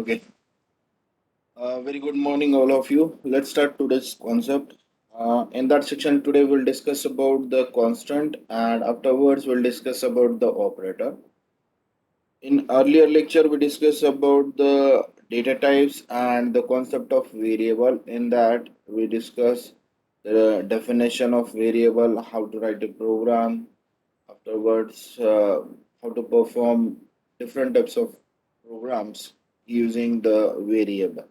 Okay. Very good morning, all of you. Let's start today's concept. In that section, today we'll discuss about the constant, and afterwards we'll discuss about the operator. In earlier lecture, we discussed about the data types and the concept of variable. In that, we discuss the definition of variable, how to write a program, afterwards how to perform different types of programs using the variable.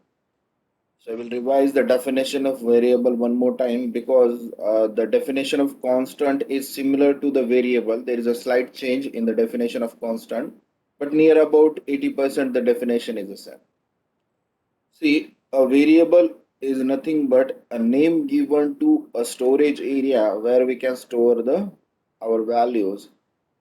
So I will revise the definition of variable one more time because the definition of constant is similar to the variable. There is a slight change in the definition of constant, but near about 80% the definition is the same. See, a variable is nothing but a name given to a storage area where we can store the our values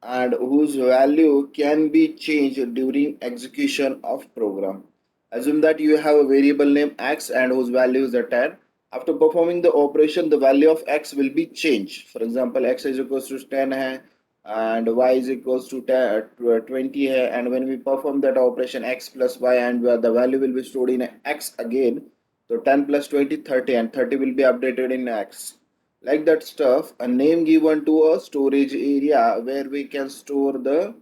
and whose value can be changed during execution of program. Assume that you have a variable name x and whose value is a 10. After performing the operation, the value of x will be changed. For example, x is equals to 10 hai, and y is equals to 10, 20 hai, and when we perform that operation x plus y and the value will be stored in x again. So 10 plus 20, 30, and 30 will be updated in x. Like that stuff, a name given to a storage area where we can store the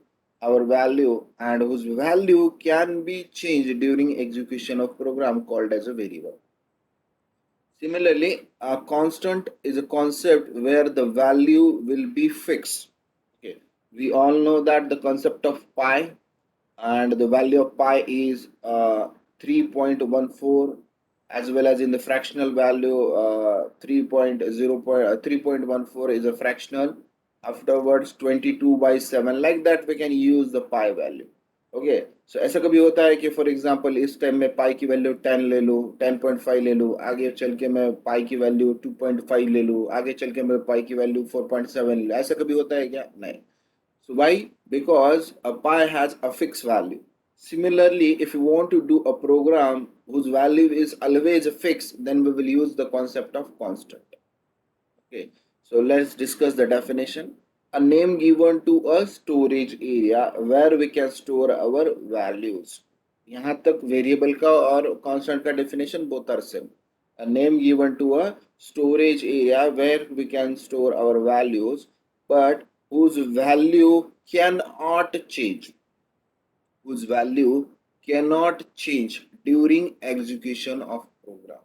our value and whose value can be changed during execution of program called as a variable. Similarly, a constant is a concept where the value will be fixed. Okay, we all know that the concept of pi and the value of pi is 3.14, as well as in the fractional value 3.14 is a fractional. Afterwards 22 by 7, like that we can use the pi value. Okay so ऐसा कभी होता है कि for example इस time में पाई की value 10 ले लूँ, 10.5 ले लूँ, आगे चल के मैं पाई की वैल्यू 2.5 ले लूँ, आगे चल के मैं पाई की वैल्यू 4.7 ले लूँ. ऐसा कभी होता है क्या? नहीं. So why? Because a pi has a fixed value. Similarly, if you want to do a program whose value is always fixed, then we will use the concept of constant. Okay, so let's discuss the definition. A name given to a storage area where we can store our values. यहाँ तक variable का और constant का definition both are same. A name given to a storage area where we can store our values, but whose value cannot change. Whose value cannot change during execution of program.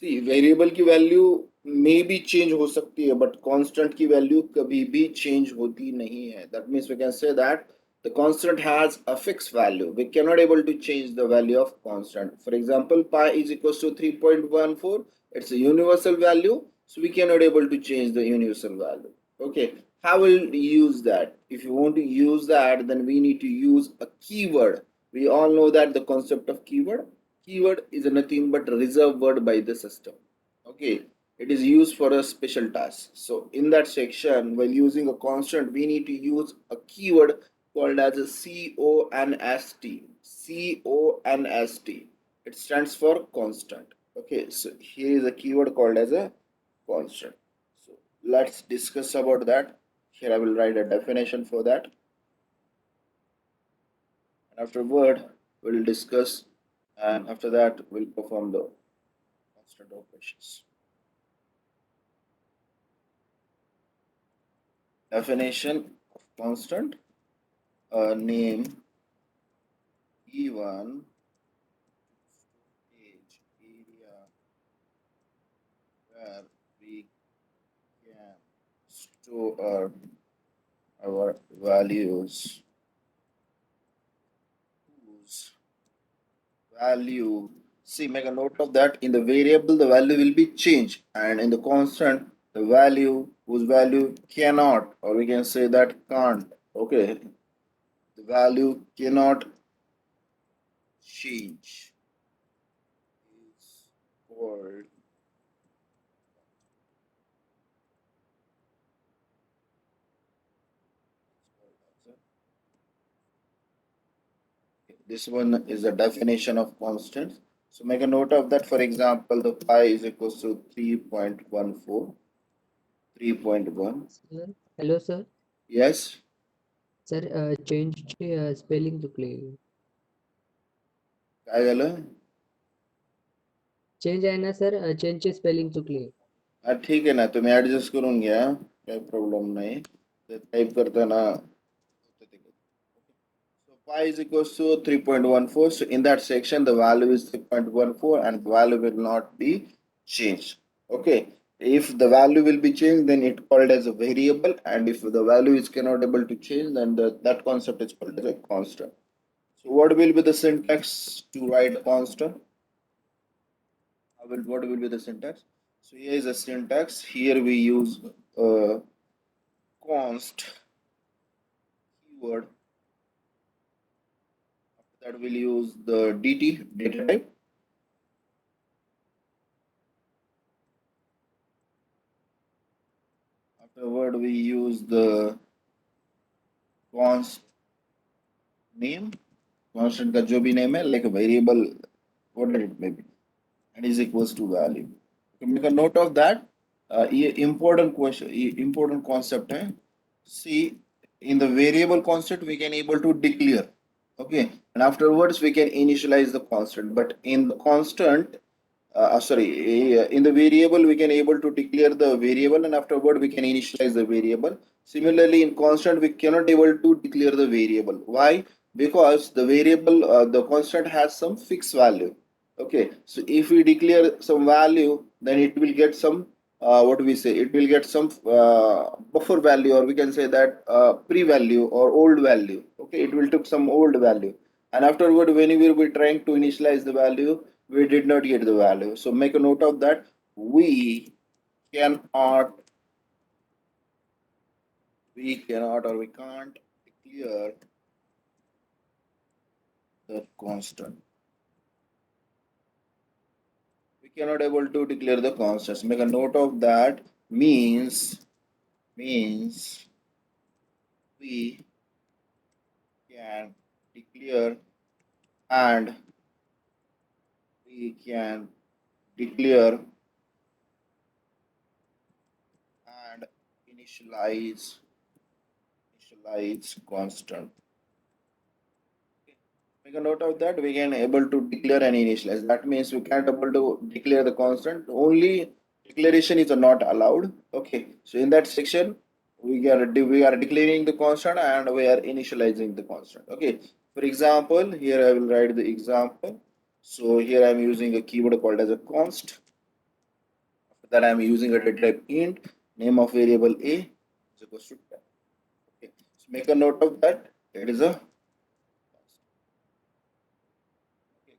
C variable की value may be change हो सकती है but constant की value कभी भी change होती नहीं है. That means we can say that the constant has a fixed value. We cannot able to change the value of constant. For example, pi is equals to 3.14. It's a universal value, so we cannot able to change the universal value. Okay, how will we use that? If you want to use that, then we need to use a keyword. We all know that the concept of keyword. Keyword is nothing but a reserved word by the system. Okay, it is used for a special task. So in that section, while using a constant, we need to use a keyword called as a const. Const. It stands for constant. Okay, so here is a keyword called as a constant. So let's discuss about that. Here I will write a definition for that, and afterward we'll discuss, and after that we'll perform the constant operations. Definition of constant: a name given storage area where we can store our values whose value, see, make a note of that. In the variable the value will be changed, and in the constant the value whose value cannot, or we can say that can't. Okay, the value cannot change is called. This one is the definition of constant. So make a note of that. For example, the pi is equals to 3.14, 3.1. Sir, hello sir. Yes. Sir, change spelling to play. काय झालं? Change आहे ना sir, चेंजची spelling चुकली. हा ठीक आहे ना, तुम्ही ऍडजस्ट करून घ्या, काही प्रॉब्लेम नाही. टाईप करताना so pi is equals to 3.14. So in that section, the value is 3.14 and the value will not be changed. Okay. If the value will be changed, then it called as a variable, and if the value is cannot able to change, then that concept is called as a constant. So what will be the syntax to write constant? What will be the syntax? So here is a syntax. Here we use const keyword. After that, we'll use the dt, data type. Afterward, we use the const name, constant का जो भी name है, like a variable, whatever it may be, and is equals to value. To make a note of that, ये important question, ये important concept है. See, in the variable constant, we can able to declare, okay, and afterwards we can initialize the constant. But in the constant, in the variable we can able to declare the variable, and afterward we can initialize the variable. Similarly, in constant we cannot able to declare the variable. Why? Because the variable, the constant has some fixed value. Okay, so if we declare some value, then it will get some, what we say, it will get some buffer value, or we can say that pre-value or old value. Okay, it will took some old value, and afterward when we will be trying to initialize the value, we did not get the value. So make a note of that. Cannot we cannot or we can't declare the constant. We cannot able to declare the constants. Make a note of that. Means we can declare, and we can declare and initialize constant. Make a note of that. We can able to declare and initialize. That means we can't able to declare the constant. Only declaration is not allowed. Okay. So in that section, we are declaring the constant and we are initializing the constant. Okay. For example, here I will write the example. So here I am using a keyword called as a const. After that I am using a data type int. Name of variable a is equals to 10. Okay. So make a note of that. It is a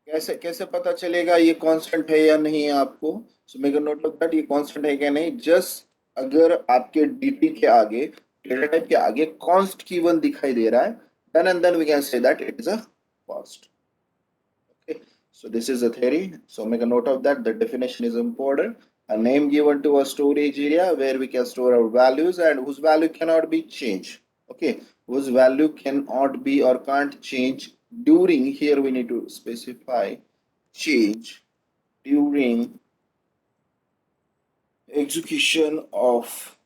कैसे कैसे पता चलेगा ये constant है या नहीं है आपको? So make a note of that, ये कांस्टेंट है क्या नहीं. जस्ट अगर आपके dt के आगे, डेटा टाइप के आगे const की वन दिखाई दे रहा है, then and then we can say that it is a const. Okay, so this is a theory. So make a note of that. The definition is important. A name given to a storage area where we can store our values and whose value cannot be changed. Okay, whose value cannot be or can't change during, here we need to specify change during execution of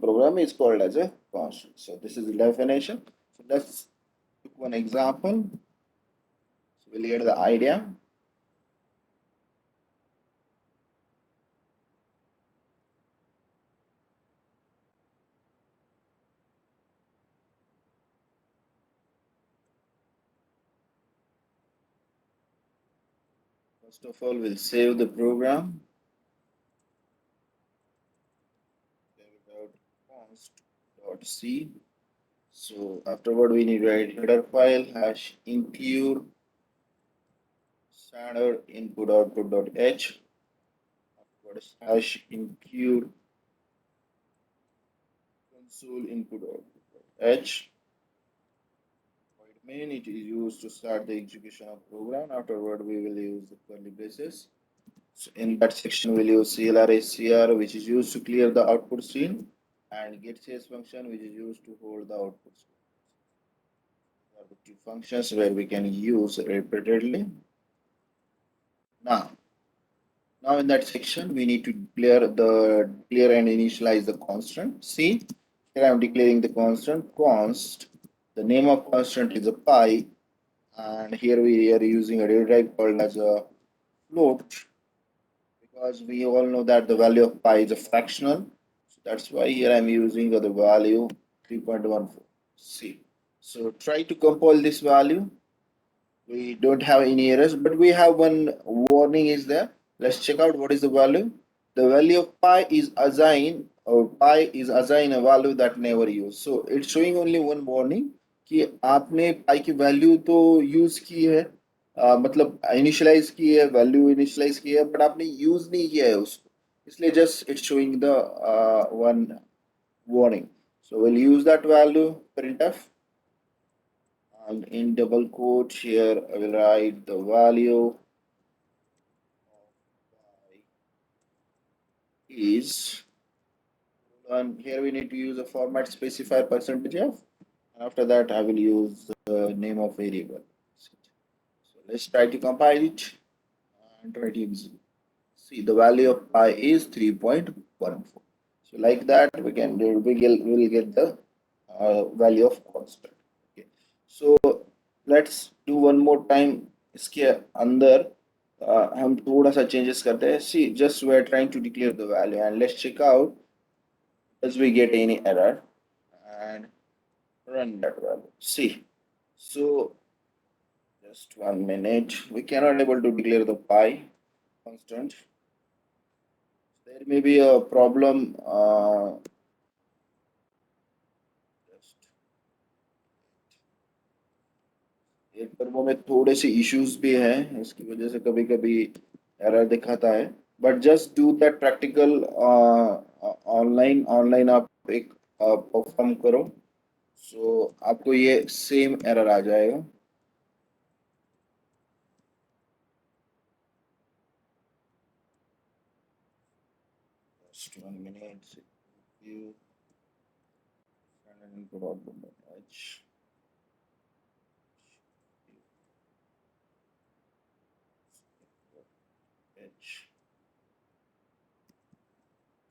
program is called as a constant. So this is the definition. So let's take one example. So we'll get the idea. First of all, we'll save the program. Const.c. So afterward, we need to write header file hash include standard input output.h. Afterwards, hash include console input output.h. Void main, it is used to start the execution of program. Afterward, we will use the curly braces. So in that section, we'll use clr which is used to clear the output stream, and getChase function, which is used to hold the output stream. These are the two functions where we can use repeatedly. Now in that section, we need to clear and initialize the constant. See, here I am declaring the constant const. The name of constant is a pi, and here we are using a data type called as a float, because we all know that the value of pi is a fractional. So that's why here I'm using the value 3.14. See. So try to compile this value. We don't have any errors, but we have one warning is there. Let's check out what is the value. The value of pi is assigned, or pi is assigned a value that never used. So it's showing only one warning कि आपने pi की value तो use की है, मतलब initialize की है, value initialize की है, but आपने use नहीं किया है उसको, इसलिए just it's showing the one warning. So we'll use that value printf, and in double quote here I will write the value of y is, and here we need to use a format specifier percentage f, and after that I will use the name of variable. So let's try to compile it and try to execute. See, the value of pi is 3.14. So like that we will get the value of constant. Okay. So let's do one more time. इसके अंदर हम थोड़ा सा changes करते हैं. See, just we are trying to declare the value, and let's check out does we get any error, and run that value. See, so just 1 minute. We cannot able to declare the pi constant. There may be a problem. Just एक turbo में थोड़े से issues भी हैं, इसकी वजह से कभी कभी एरर दिखाता है, but just do that practical online online आप एक परफॉर्म करो, सो आपको ये सेम एरर आ जाएगा. Just 1 minute. You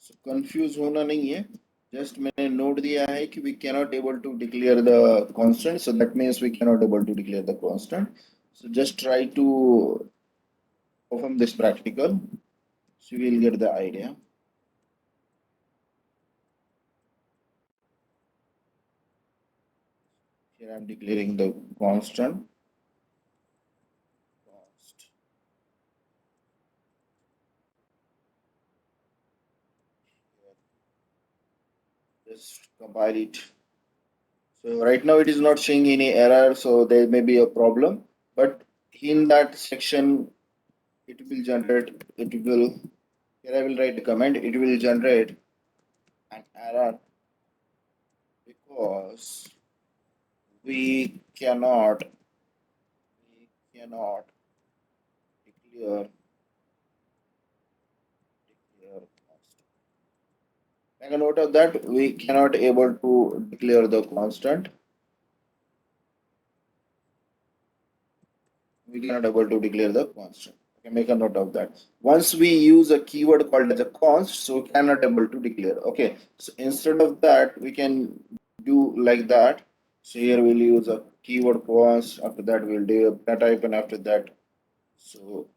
so confuse होना नहीं है, जस्ट मैंने नोट दिया है कि we cannot able to declare the constant, so that means we cannot able to declare the constant. So just try to perform this practical, so you will get the idea. Here I am declaring the constant. Just compile it. So right now it is not showing any error, so there may be a problem. But in that section, it will generate. It will. Here I will write the comment. It will generate an error because we cannot declare constant. Make a note of that. We cannot able to declare the constant. We cannot able to declare the constant. Okay, make a note of that. Once we use a keyword called as a const, so we cannot able to declare. Okay, so instead of that, we can do like that. So here we'll use a keyword const. After that, we'll do a data type, and after that, so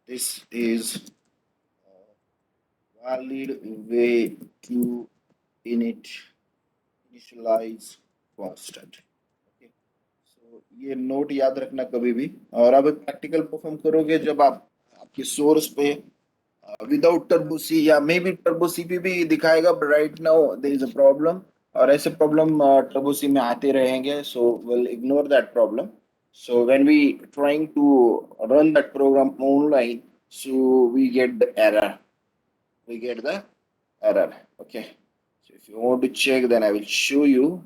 this is a valid way to initialize constant. Okay. So ये note याद रखना कभी भी, और आप practical perform करोगे जब आप आपके सोर्स पे विदाउट टर्बो सी या मे बी टर्बो सी पे भी दिखाएगा, but right now there is a problem, और ऐसे प्रॉब्लम टर्बो सी में आते रहेंगे, so will ignore that problem. So when we trying to run that program online, so we get the error. We get the error. Okay. So if you want to check, then I will show you.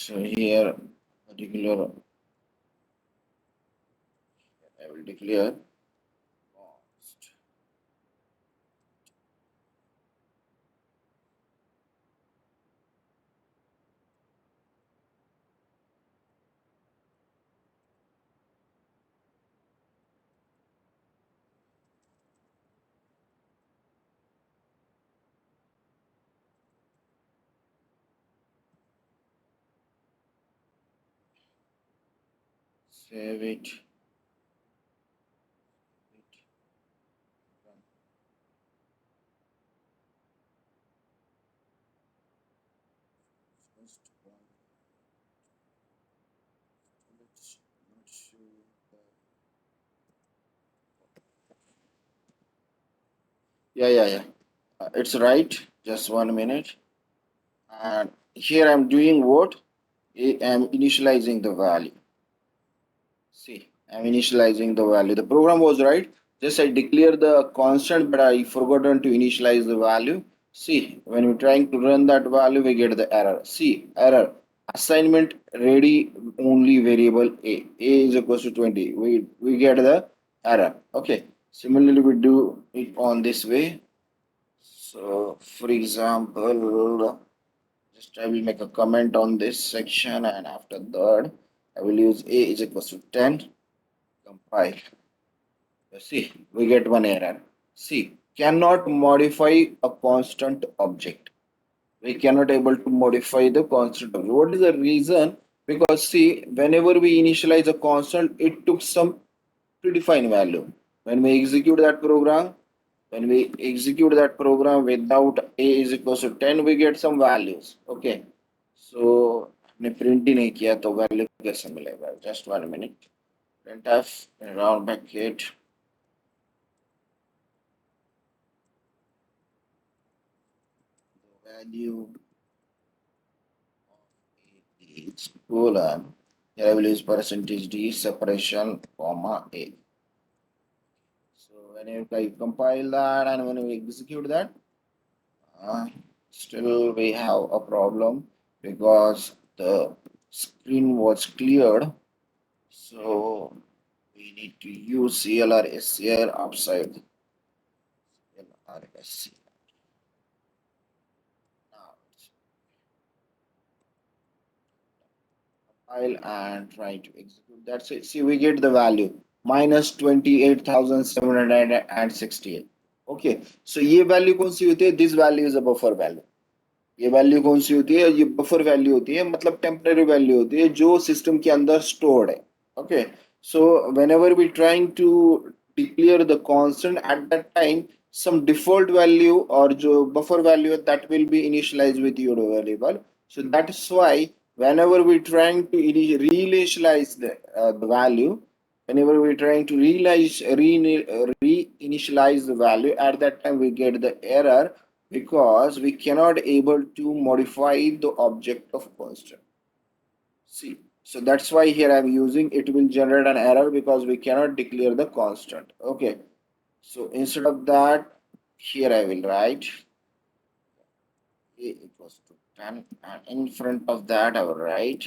So here particular I will declare const. Save it. First one. Let's not show the yeah. It's right. Just 1 minute. And here I'm doing what? I'm initializing the value. See, I'm initializing the value. The program was right. Just I declare the constant, but I forgotten to initialize the value. See, when we're trying to run that value, we get the error. See, error. Assignment ready only variable A. A is equals to 20. We get the error. Okay. Similarly, we do it on this way. So, for example, just I will make a comment on this section, and after that, I will use A is equals to 10. Compile. See, we get one error. See, cannot modify a constant object. We cannot able to modify the constant object. What is the reason? Because see, whenever we initialize a constant, it took some predefined value. When we execute that program, when we execute that program without a is equals to 10, we get some values. Okay. So हमने print ही नहीं किया तो value कैसे मिलेगा? Just 1 minute. Printf round bracket the value of a is colon. Here I will use percentage d separation comma a. So when you compile that and when we execute that, still we have a problem because the screen was cleared. So we need to use CLR upside CLRSC. Now compile and try to execute. That's it. See, we get the value minus 28,768. Okay, so ये value कौन सी होती है? This value is a buffer value. ये value कौन सी होती है? ये buffer value होती है, मतलब टेम्पररी वैल्यू होती है जो सिस्टम के अंदर स्टोर्ड है. Okay, so whenever we trying to declare the constant at that time, some default value or जो buffer value that will be initialized with your variable. So that's why whenever we trying to reinitialize the value, whenever we trying to reinitialize the value, at that time we get the error because we cannot able to modify the object of constant. See, so that's why here I'm using it will generate an error because we cannot declare the constant. Okay, so instead of that, here I will write a equals to 10, and in front of that I will write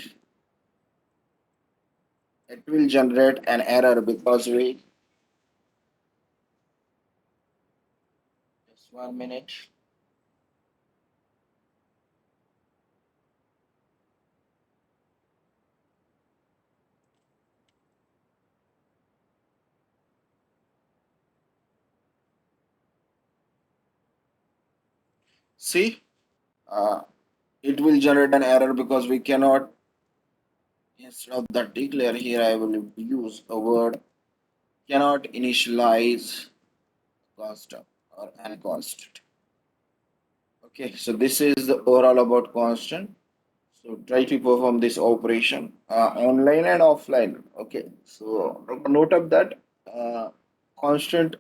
it will generate an error because we just 1 minute. See, uh, it will generate an error because we cannot. Instead of that declare, here I will use a word cannot initialize constant or an constant. Okay, so this is the overall about constant. So try to perform this operation online and offline. Okay, so note of that constant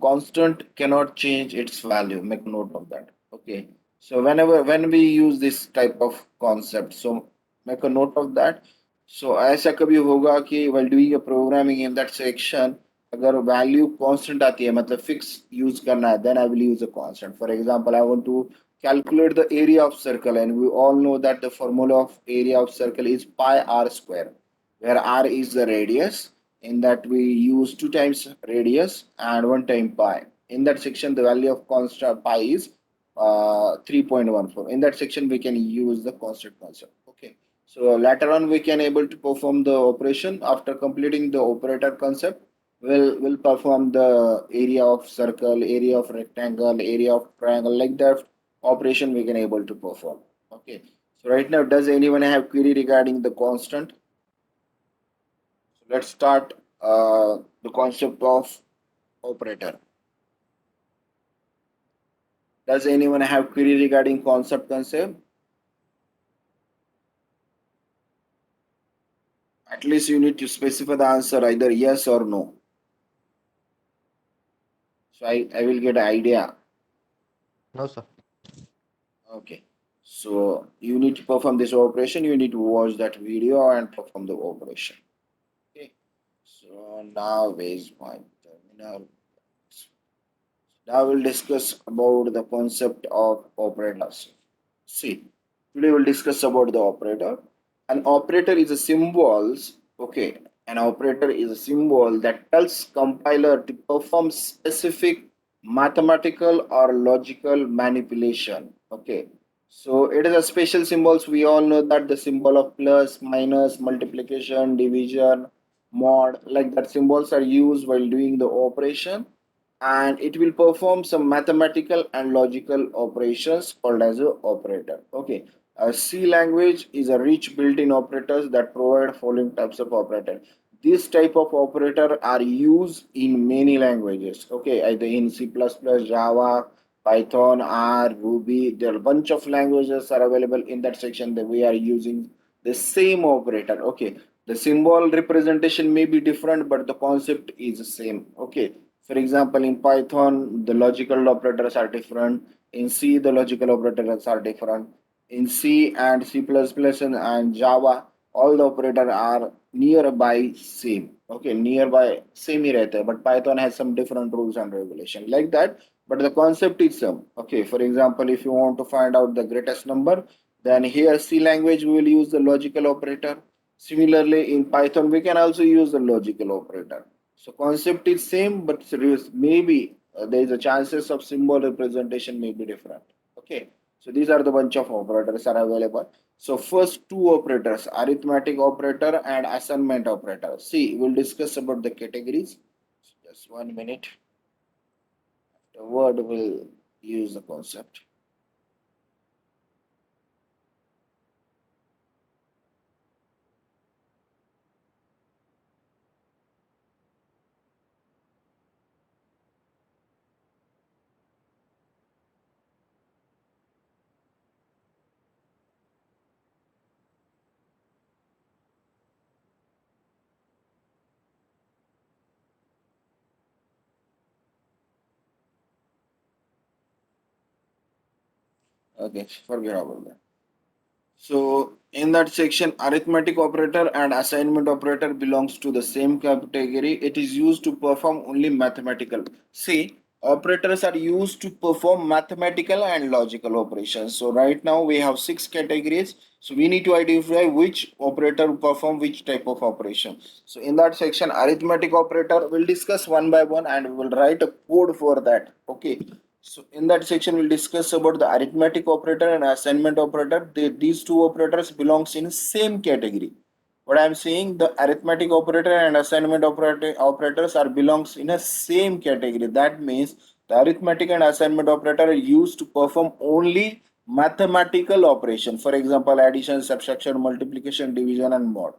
constant cannot change its value. Make note of that. Okay, so when we use this type of concept, so make a note of that. So ऐसा कभी होगा कि while doing a programming in that section, अगर value constant आती है मतलब fix use करना है, then I will use a constant. For example, I want to calculate the area of circle, and we all know that the formula of area of circle is pi r square, where r is the radius. In that we use 2 times radius and 1 time pi. In that section the value of constant pi is 3.14. In that section we can use the constant concept. Okay, so later on we can able to perform the operation. After completing the operator concept, we'll perform the area of circle, area of rectangle, area of triangle, like that operation we can able to perform. Okay, so right now, does anyone have query regarding the constant? So let's start the concept of operator. Does anyone have query regarding concept? At least you need to specify the answer, either yes or no, so I will get an idea. No, sir. Okay, so you need to perform this operation, you need to watch that video and perform the operation. Okay, so now is my terminal. Now we'll discuss about the concept of operators. See, today we'll discuss about the operator. An operator is a symbols. Okay, an operator is a symbol that tells compiler to perform specific mathematical or logical manipulation. Okay, so it is a special symbols. We all know that the symbol of plus, minus, multiplication, division, mod, like that symbols are used while doing the operation, and it will perform some mathematical and logical operations called as a operator. Okay, a C language is a rich built-in operators that provide following types of operator. This type of operator are used in many languages. Okay, either in C++, Java, Python, R, Ruby. There are a bunch of languages are available in that section that we are using the same operator. Okay, the symbol representation may be different, but the concept is the same. Okay, for example, in Python, the logical operators are different. In C, the logical operators are different. In C and C++ and Java, all the operators are nearby same. Okay, nearby same ही रहते हैं, but Python has some different rules and regulation like that. But the concept is same. Okay, for example, if you want to find out the greatest number, then here C language we will use the logical operator. Similarly, in Python, we can also use the logical operator. So concept is same, but maybe there is a chances of symbol representation may be different. Okay, so these are the bunch of operators are available. So first two operators, arithmetic operator and assignment operator. See, we'll discuss about the categories. Just 1 minute. The word will use the concept. Okay, forget about that. So in that section, arithmetic operator and assignment operator belongs to the same category. It is used to perform only mathematical. See, operators are used to perform mathematical and logical operations. So right now we have 6 categories. So we need to identify which operator perform which type of operation. So in that section, arithmetic operator, we'll discuss one by one and we will write a code for that. Okay. So in that section, we'll discuss about the arithmetic operator and assignment operator. These two operators belongs in same category. What I'm saying, the arithmetic operator and assignment operators are belongs in a same category. That means the arithmetic and assignment operator are used to perform only mathematical operation. For example, addition, subtraction, multiplication, division, and more.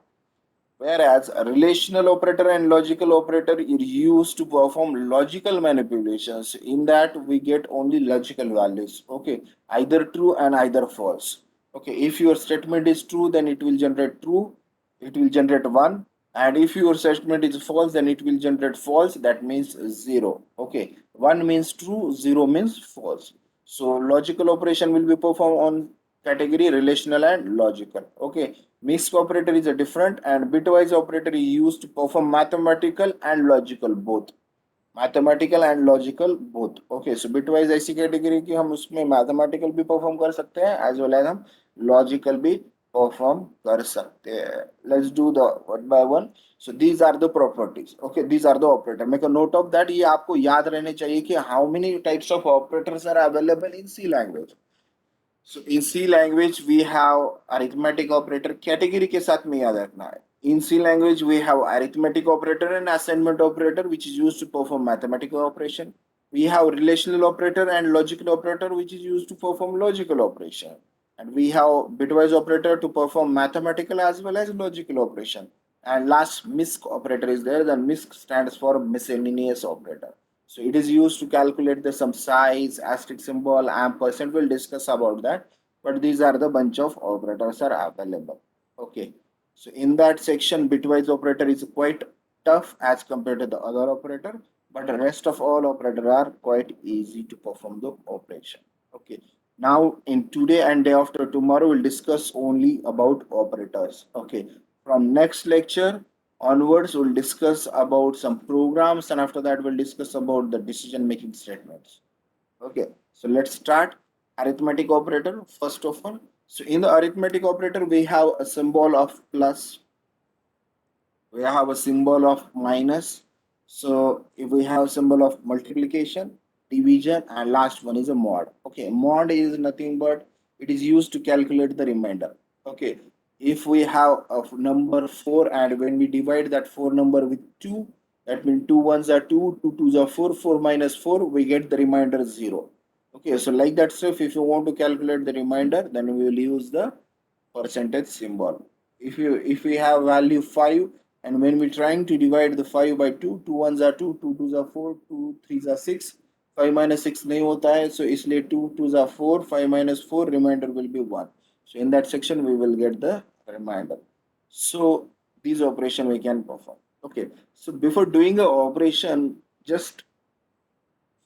Whereas a relational operator and logical operator are used to perform logical manipulations. In that we get only logical values. Okay, either true and either false. Okay, if your statement is true, then it will generate true, it will generate 1. And if your statement is false, then it will generate false, that means 0. Okay, 1 means true, 0 means false. So logical operation will be performed on category relational and logical. Okay, mixed operator is a different, and bitwise operator is used to perform mathematical and logical both. Mathematical and logical both. Okay, so bitwise ऐसी category की हम उसमें mathematical भी perform कर सकते हैं as well as हम logical भी परफॉर्म कर सकते हैं। Let's do the one by one. So these are the properties. Okay, these are the operator. Make a note of that. ये आपको याद रहने चाहिए कि how many types of operators are available in C language. So in C language we have arithmetic operator, category के साथ में याद रखना है। In C language we have arithmetic operator and assignment operator which is used to perform mathematical operation. We have relational operator and logical operator which is used to perform logical operation. And we have bitwise operator to perform mathematical as well as logical operation. And last MISC operator is there. The MISC stands for miscellaneous operator. So it is used to calculate the some size, asterisk symbol, ampersand. We'll discuss about that. But these are the bunch of operators are available. Okay. So in that section, bitwise operator is quite tough as compared to the other operator. But the rest of all operator are quite easy to perform the operation. Okay. Now in today and day after tomorrow, we'll discuss only about operators. Okay. From next lecture, onwards we'll discuss about some programs, and after that we'll discuss about the decision making statements. Okay, so let's start. Arithmetic operator first of all. So in the arithmetic operator we have a symbol of plus, we have a symbol of minus. So if we have a symbol of multiplication, division, and last one is a mod. Okay, mod is nothing but it is used to calculate the remainder. Okay, if we have a number 4 and when we divide that 4 number with 2, that means 2 ones are 2, 2 twos are 4, 4 minus 4, we get the remainder 0. Okay, so like that stuff, if you want to calculate the remainder, then we will use the percentage symbol. If we have value 5 and when we're trying to divide the 5 by 2, 2 ones are 2, 2 twos are 4, 2 threes are 6, 5 minus 6 नहीं होता है, so इसलिए 2 twos are 4, 5 minus 4, remainder will be 1. So in that section we will get the remainder. So these operation we can perform. Okay, so before doing the operation, just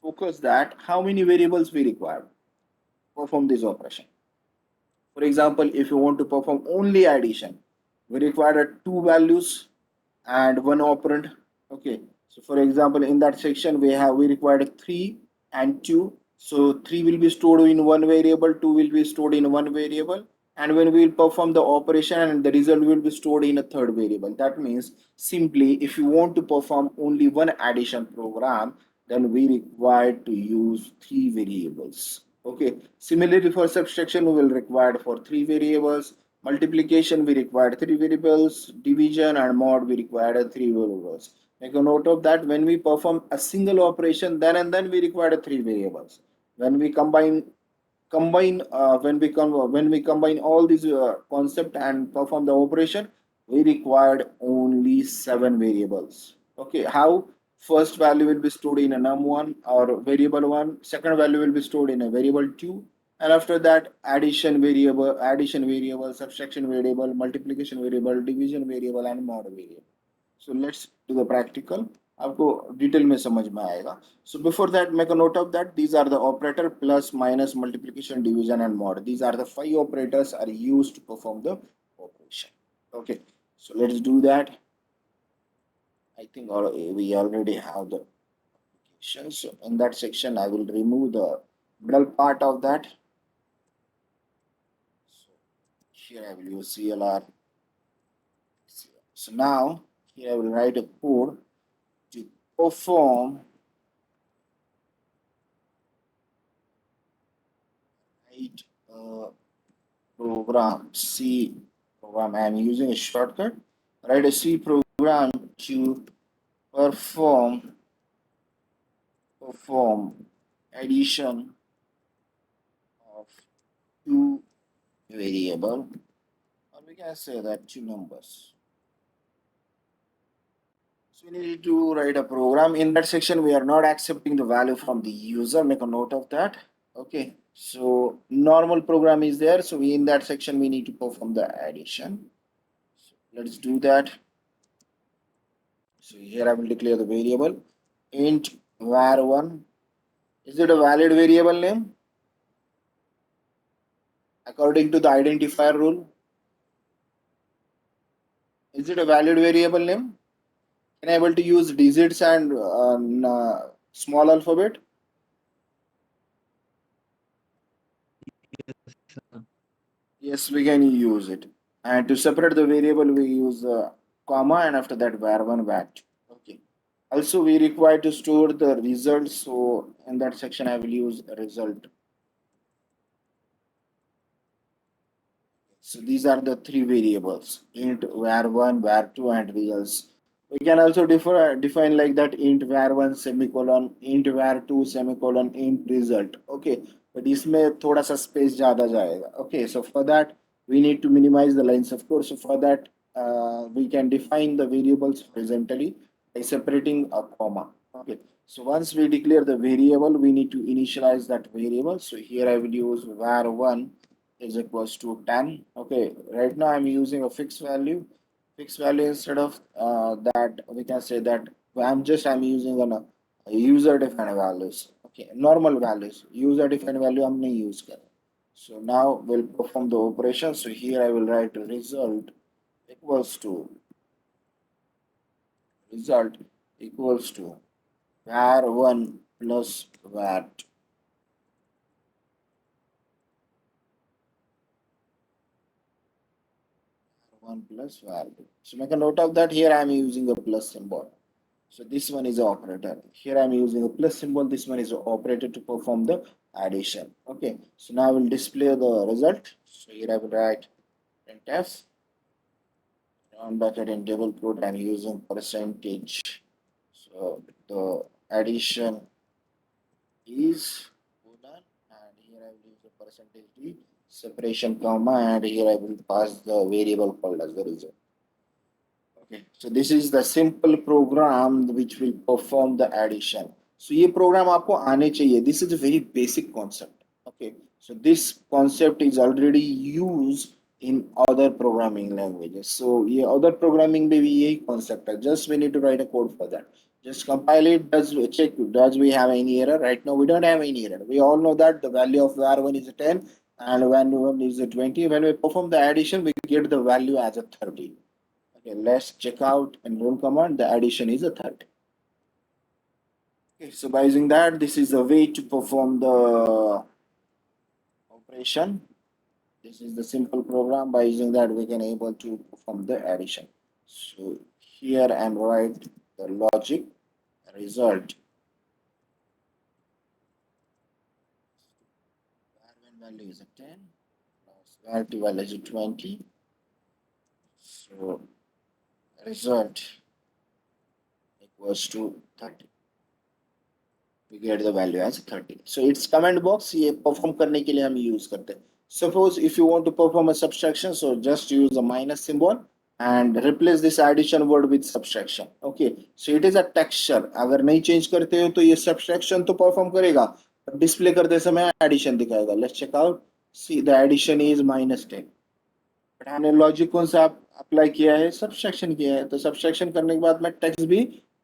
focus that how many variables we require to perform this operation. For example, if you want to perform only addition, we require two values and one operand. Okay. So for example, in that section, we required 3 and 2. So 3 will be stored in one variable, 2 will be stored in one variable. And when we will perform the operation and the result will be stored in a third variable. That means simply if you want to perform only one addition program, then we require to use three variables. Okay, similarly for subtraction we will require for three variables, multiplication we required three variables, division and mod we required three variables. Make a note of that. When we perform a single operation, then and then we require three variables. When we when we combine all these concept and perform the operation, we required only seven variables. Okay, how? First value will be stored in a num1 or variable 1, second value will be stored in a variable 2, and after that addition variable, subtraction variable, multiplication variable, division variable and mod variable. So let's do the practical. आपको detail में समझ में आएगा. So before that, make a note of that. These are the operator plus, minus, multiplication, division, and mod. These are the five operators are used to perform the operation. Okay. So let's do that. I think we already have the application. So in that section, I will remove the middle part of that. So here I will use CLR. So now here I will write a code to perform program C program. I am using a shortcut. Write a C program to perform addition of two variable, or we can say that two numbers. So we need to write a program. In that section, we are not accepting the value from the user. Make a note of that. Okay. So normal program is there. So in that section, we need to perform the addition. So let's do that. So here I will declare the variable int var1. Is it a valid variable name? According to the identifier rule, is it a valid variable name? Can I able to use digits and small alphabet? Yes, we can use it. And to separate the variable, we use comma and after that var1 var2. Okay. Also, we require to store the result. So in that section, I will use result. So these are the three variables: int var1, var2, and results. We can also define like that: int var1 semicolon, int var2 semicolon, int result. Okay, but इसमें थोड़ा सा space ज़्यादा जाएगा. Okay, so for that we need to minimize the lines, of course. So for that we can define the variables horizontally by separating a comma. Okay, so once we declare the variable, we need to initialize that variable. So here I will use var1 is equals to 10. Okay, right now I'm using a fixed value. Fixed value instead of that, we can say that I'm using a user defined values. Okay, normal values. User defined value I'm not use kar. So now we'll perform the operation. So here I will write result equals to result equals to var1 plus var2. 1 plus var2. So make a note of that. Here I am using a plus symbol. So this one is an operator. Here I am using a plus symbol. This one is an operator to perform the addition. Okay. So now I will display the result. So here I will write printf. Round bracket in double quote. I am using percentage. So the addition is done, and here I will use the percentage d separation comma, and here I will pass the variable called as the result. Okay, so this is the simple program which will perform the addition. So ये program आपको आने चाहिए. This is a very basic concept. Okay, so this concept is already used in other programming languages. So ये other programming में भी यही concept है. Just we need to write a code for that. Just compile it. Does check? Does we have any error? Right now we don't have any error. We all know that the value of var1 is a 10 and var1 is a 20. When we perform the addition, we get the value as a 30. Okay, let's check out and run command. The addition is a 30. Okay, so by using that, this is a way to perform the operation. This is the simple program. By using that, we can able to perform the addition. So here and write the logic result. var1 value is a 10 plus var2 value is a 20. So result equals to 30. We get the value as 30. So it's command box. ये perform करने के लिए हम use करते हैं. Suppose if you want to perform a subtraction, so just use a minus symbol and replace this addition word with subtraction. Okay, so it is a texture. अगर नहीं change करते हो तो ये subtraction तो perform करेगा, display करते समय addition दिखाएगा. Let's check out. See, the addition is -10. But हमने लॉजिक कौन सा अप्लाई किया है? सब्सट्रैक्शन किया है. तो सब्सट्रैक्शन करने के बाद में टेक्स्ट भी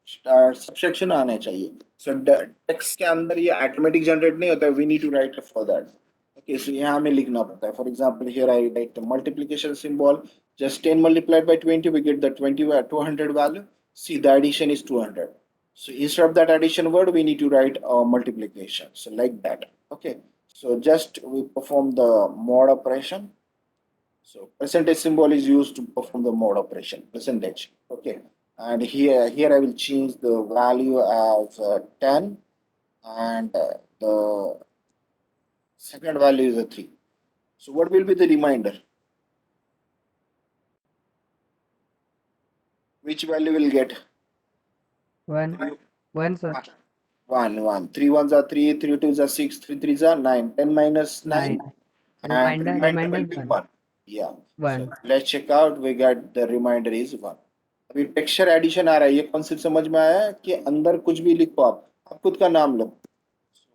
सब्सट्रैक्शन आना चाहिए. सो टेक्स्ट के अंदर ये ऑटोमेटिक जनरेट नहीं होता है. We need to write for that. Okay, so यहाँ हमें लिखना पड़ता है. For example here I write the multiplication symbol. Just 10 multiplied by 20, we get the 200 value. See, the addition is 200. So instead of that addition word, we need to write a multiplication. So like that. Okay. So just we perform the mod operation. So percentage symbol is used to perform the mod operation, percentage. Okay, and here I will change the value as 10, and the second value is a 3. So what will be the reminder? Which value will get? 1. 1, sir. 1. 3 ones are 3, 3 twos are 6, 3 threes are 9. 10 minus 9. 9. And Reminder reminder will is be 1. 1. Yeah. 1. So let's check out. We got the reminder is 1. अभी texture addition आ रहा है. ये concept समझ में आया कि अंदर कुछ भी लिखो, आप खुद का नाम लो.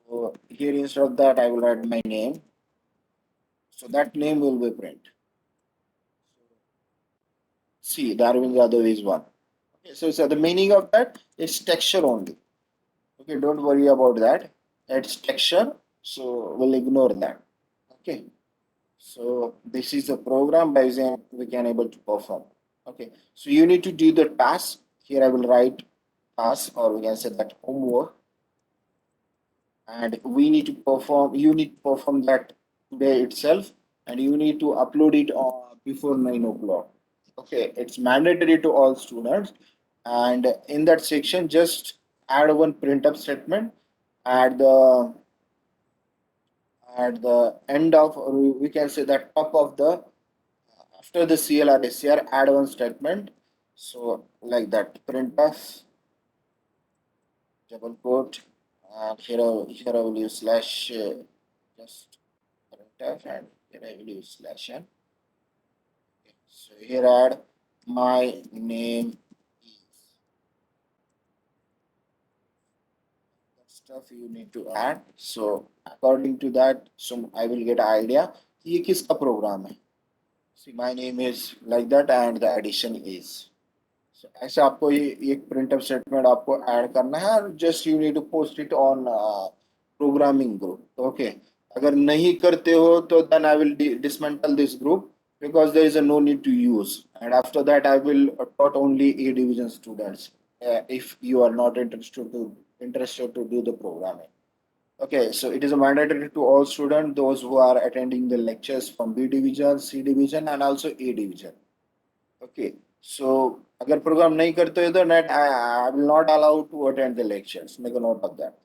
So here instead of that I will write my name. So that name will be print. See, Darwin Yadav is 1. Okay, so the meaning of that is texture only. Okay, don't worry about that. It's texture, so we'll ignore that. Okay. So this is the program by which we can able to perform. Okay, so you need to do the task. here I will write task, or we can say that homework, and we need to perform, you need to perform that day itself, and you need to upload it on before 9 o'clock. Okay, it's mandatory to all students, and in that section just add one printf statement at the end of, or we can say that top of the, after the cl or scr, add one statement. So like that, printf double quote, and here I will use slash, just printf, and here I will use slash n. Okay, so here add my name is, that stuff you need to add. So according to that, so I will get an idea कि ये किसका program है. See, my name is like that, and the addition is. So ऐसे आपको ये एक printf statement आपको add करना है, और just you need to post it on programming group. Okay, अगर नहीं करते हो तो then I will dismantle this group, because there is a no need to use, and after that I will taught only A division students if you are not interested to do the programming. Okay, so it is a mandatory to all students, those who are attending the lectures from B division, C division, and also A division. Okay, so अगर program नहीं करते हो तो net I will not allow to attend the lectures. Make a note of that.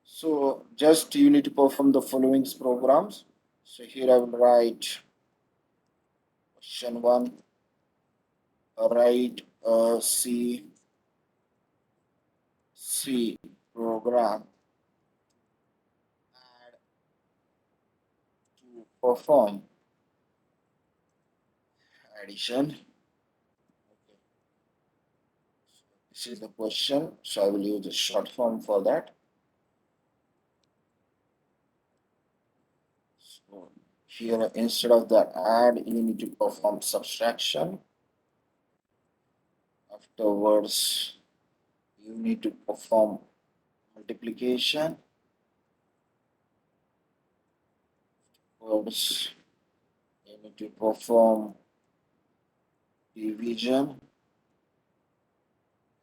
So just you need to perform the following programs. So here I will write question 1. Write a C program and to perform addition. Okay. So this is the question. So I will use the short form for that. So here instead of the add, you need to perform subtraction. Afterwards, you need to perform multiplication. Afterwards, you need to perform division.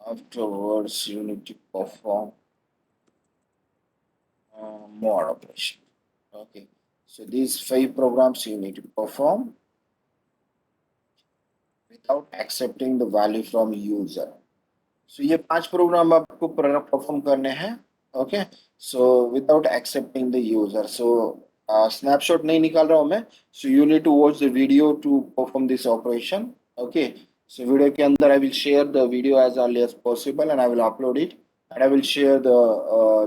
Afterwards, you need to perform mod operation. Okay, so these 5 programs you need to perform without accepting the value from user. So ये 5 programme आपको perform करने हैं. Okay, so without accepting the user. So snapshot नहीं निकाल रहा हूँ मैं. So you need to watch the video to perform this operation. Okay, so video के अंदर I will share the video as early as possible, and I will upload it, and I will share the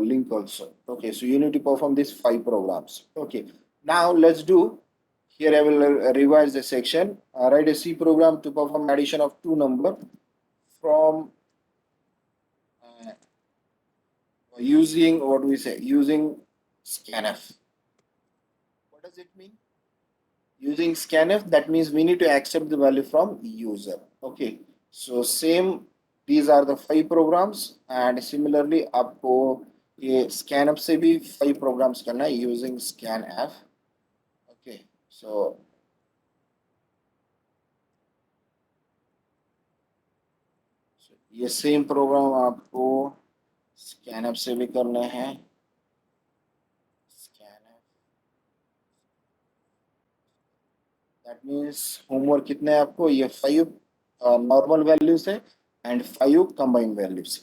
link also. Okay, so you need to perform these 5 programs. Okay, now let's do. Here I will revise the section. Write a C program to perform addition of 2 number from using, what do we say, using scanf. What does it mean? Using scanf, that means we need to accept the value from user. Okay, so same, these are the 5 programs, and similarly आपको ये scanf से भी 5 programs करना है using scanf. Okay, so ये same program आपको scanf से भी करने हैं. scanf, that means homework कितने हैं आपको, ये 5 normal values है and 5 combined values.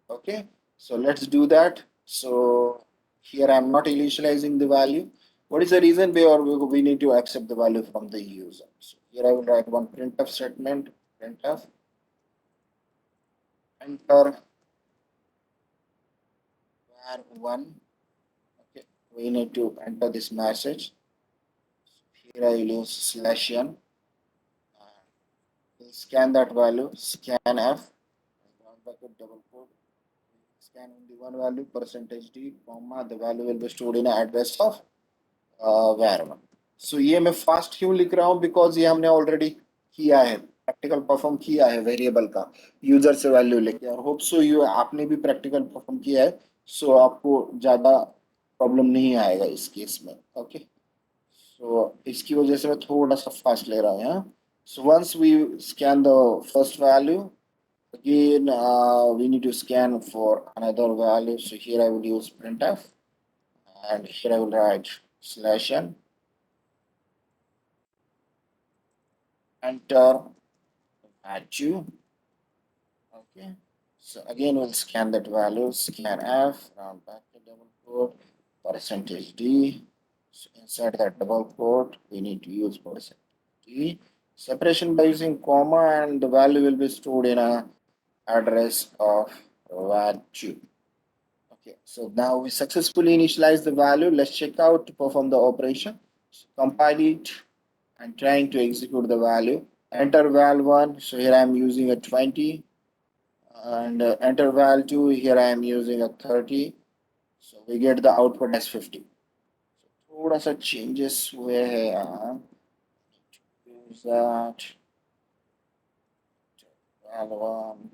Okay, so let's do that. So here I am not initializing the value. What is the reason we need to accept the value from the user? So here I will write one printf statement, printf, enter var1. Okay, we need to enter this message. Here I will use slash n. We'll scan that value, scan f, bracket double quote, scan only one value, percentage d, comma, the value will be stored in address of var1. So ये मैं fast क्यों लिख रहा हूँ, because ये हमने already किया है, प्रैक्टिकल परफॉर्म किया है वेरिएबल का यूजर से वैल्यू लेके, और होप सो यू आपने भी प्रैक्टिकल परफॉर्म किया है, सो आपको ज़्यादा प्रॉब्लम नहीं आएगा इस केस में. ओके, सो इसकी वजह से मैं थोड़ा सा फास्ट ले रहा हूँ यहाँ. So once we scan the first value, Again, we need to scan for another value. So here I will use printf, and here I will write /n, enter value. Okay. So again, we'll scan that value, scan f, round back to double quote, percentage d. So inside that double quote, we need to use percentage d. Separation by using comma, and the value will be stored in a address of value. Okay, so now we successfully initialize the value. Let's check out to perform the operation. So compile it and trying to execute the value. Enter val1. So here I am using a 20, and enter val2. Here I am using a 30. So we get the output as 50. So थोड़ा सा changes हुए हैं यहाँ. Use that val1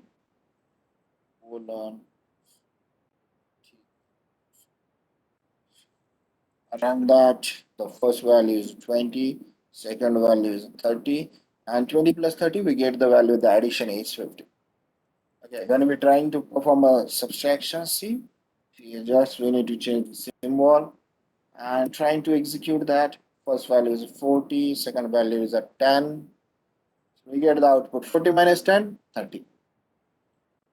colon. Run that. The first value is 20, second value is 30, and 20 plus 30 we get the value, the addition is 50. Okay, when we're trying to perform a subtraction, see here just we need to change the symbol and trying to execute that. First value is 40, second value is a 10. So we get the output 40 minus 10, 30.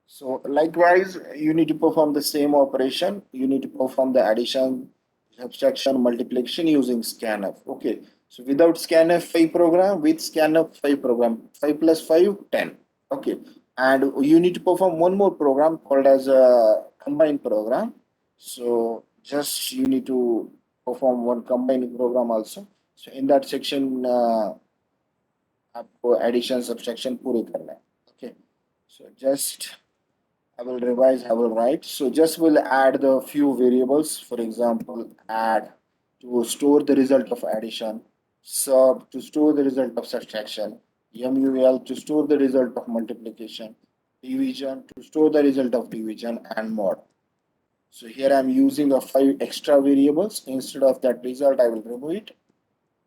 So likewise, you need to perform the same operation. You need to perform the addition, subtraction, multiplication using scanf. Okay. So without scanf 5 program, with scanf 5 program, 5 plus 5, 10. Okay. And you need to perform one more program called as a combined program. So just you need to perform one combined program also. So in that section, आपको addition, subtraction पूरे करना है. Okay. So just I will revise, I will write. So just will add the few variables. For example, add to store the result of addition, sub to store the result of subtraction, mul to store the result of multiplication, division to store the result of division, and mod. So here I'm using a 5 extra variables. Instead of that result, I will remove it.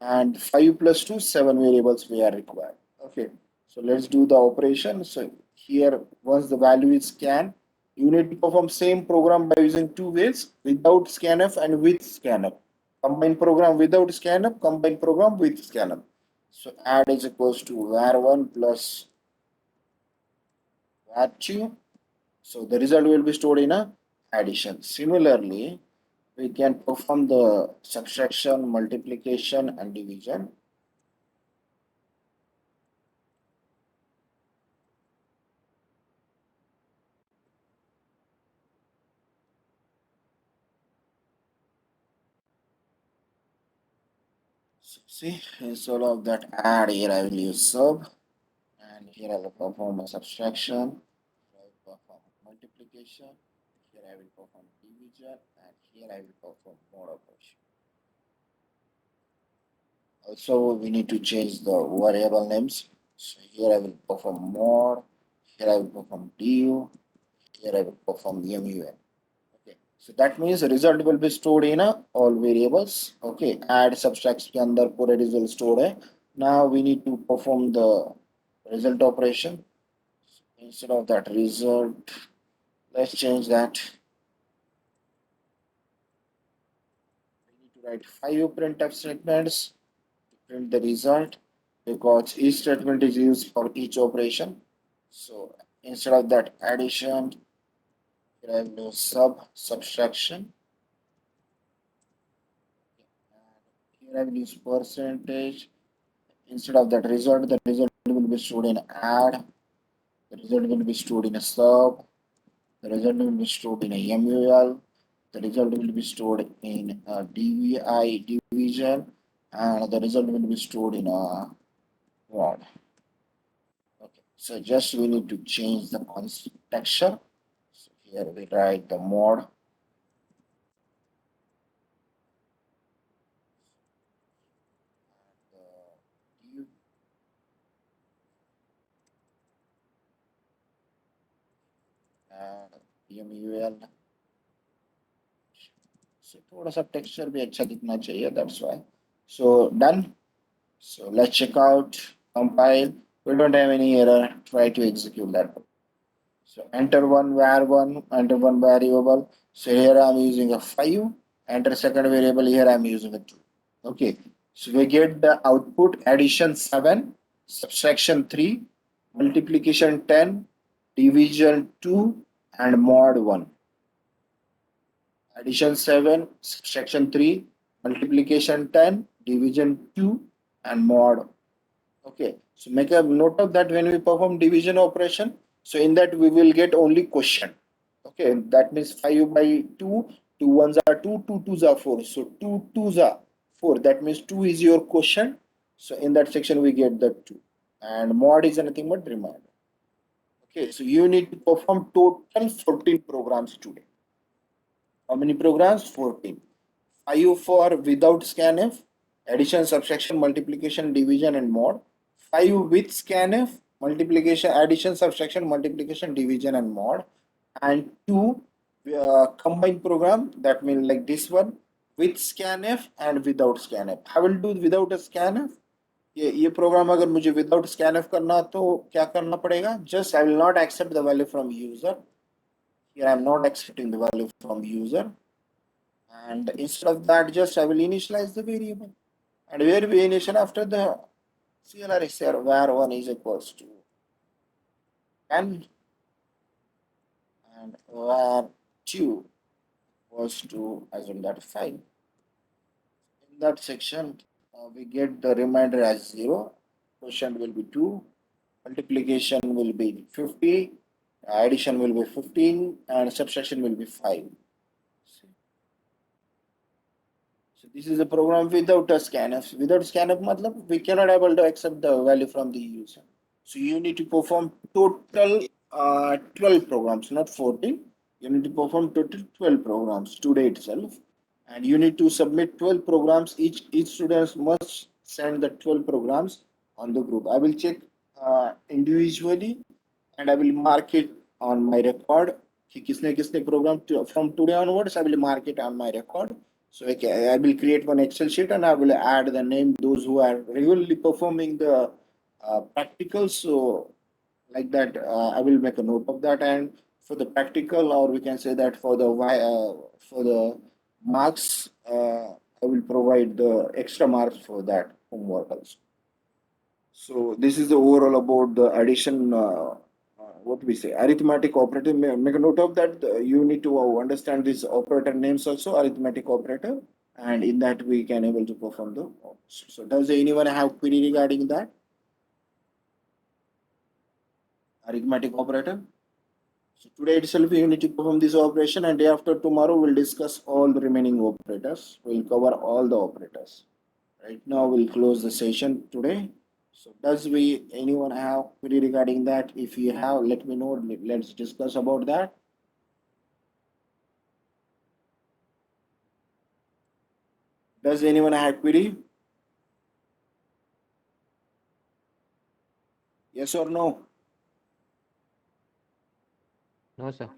And 5 plus 2, 7 variables we are required. Okay, so let's do the operation. So here, once the value is scanned, you need to perform same program by using two ways: without scanf and with scanf. Combine program without scanf, combine program with scanf. So add is equals to var1 plus var2. So the result will be stored in a addition. Similarly, we can perform the subtraction, multiplication, and division. So see, instead of that add, here I will use sub, and here I will perform a subtraction, here I will perform multiplication, here I will perform division, and here I will perform mod operation. Also, we need to change the variable names. So here I will perform mod, here I will perform div, here I will perform mun. Okay, so that means the result will be stored in all variables. Okay, add subtract के अंदर पूरे result stored है. Now we need to perform the result operation. Instead of that result, let's change that. We need to write 5 printf statements to print the result, because each statement is used for each operation. So instead of that addition, here I will use subtraction. Here I will use percentage. Instead of that result, the result will be stored in add, the result will be stored in a sub, the result will be stored in a mul, the result will be stored in a dvi, division, and the result will be stored in a mod. Okay, so just we need to change the texture. So here we write the mod. mul. So थोड़ा सा texture भी अच्छा दिखना चाहिए, that's why. So done. So let's check out, compile. We don't have any error. Try to execute that. So enter one var one, enter one variable. So here I'm using a 5. Enter second variable. Here I'm using a 2. Okay. So we get the output addition 7, subtraction 3, multiplication 10, division 2, and mod 1. Addition 7, subtraction 3, multiplication 10, division 2, and mod. Okay, so make a note of that when we perform division operation. So in that we will get only quotient. Okay, that means 5 by 2, 2 ones are 2, 2 twos are 4. So 2 twos are 4. That means 2 is your quotient. So in that section we get the 2. And mod is anything but remainder. Okay, so you need to perform total 14 programs today. How many programs? 14. 5 for without scanf, addition, subtraction, multiplication, division, and mod. 5 with scanf, multiplication, addition, subtraction, multiplication, division, and mod. And 2 combined program, that means like this one, with scanf and without scanf. I will do without a scanf. ये program अगर मुझे without scanf करना तो क्या करना पड़ेगा? Just I will not accept the value from user. Here I am not accepting the value from user, and instead of that just I will initialize the variable, and where we initial after the CLR is here var 1 is equals to 10 and var 2 equals to assume that 5. In that section we get the remainder as 0, quotient will be 2, multiplication will be 50, addition will be 15, and subtraction will be 5. So this is a program without a scanf. Without scanf, matlab we cannot able to accept the value from the user. So you need to perform total 12 programs, not 14. You need to perform total 12 programs today itself, and you need to submit 12 programs. Each student must send the 12 programs on the group. I will check individually, and I will mark it on my record. कि किसने किसने program from today onwards, I will mark it on my record. So I will create one Excel sheet and I will add the name those who are regularly performing the practicals. So like that, I will make a note of that. And for the practical, or we can say that for the marks, I will provide the extra marks for that homework also. So this is the overall about the addition. What we say, arithmetic operator. Make a note of that. You need to understand this operator names also, arithmetic operator, and in that we can able to perform the. So does anyone have query regarding that? Arithmetic operator. So today itself you need to perform this operation, and day after tomorrow we'll discuss all the remaining operators. We'll cover all the operators. Right now we'll close the session today. So does anyone have query regarding that? If you have, let me know. Let's discuss about that. Does anyone have query? Yes or no? No, sir.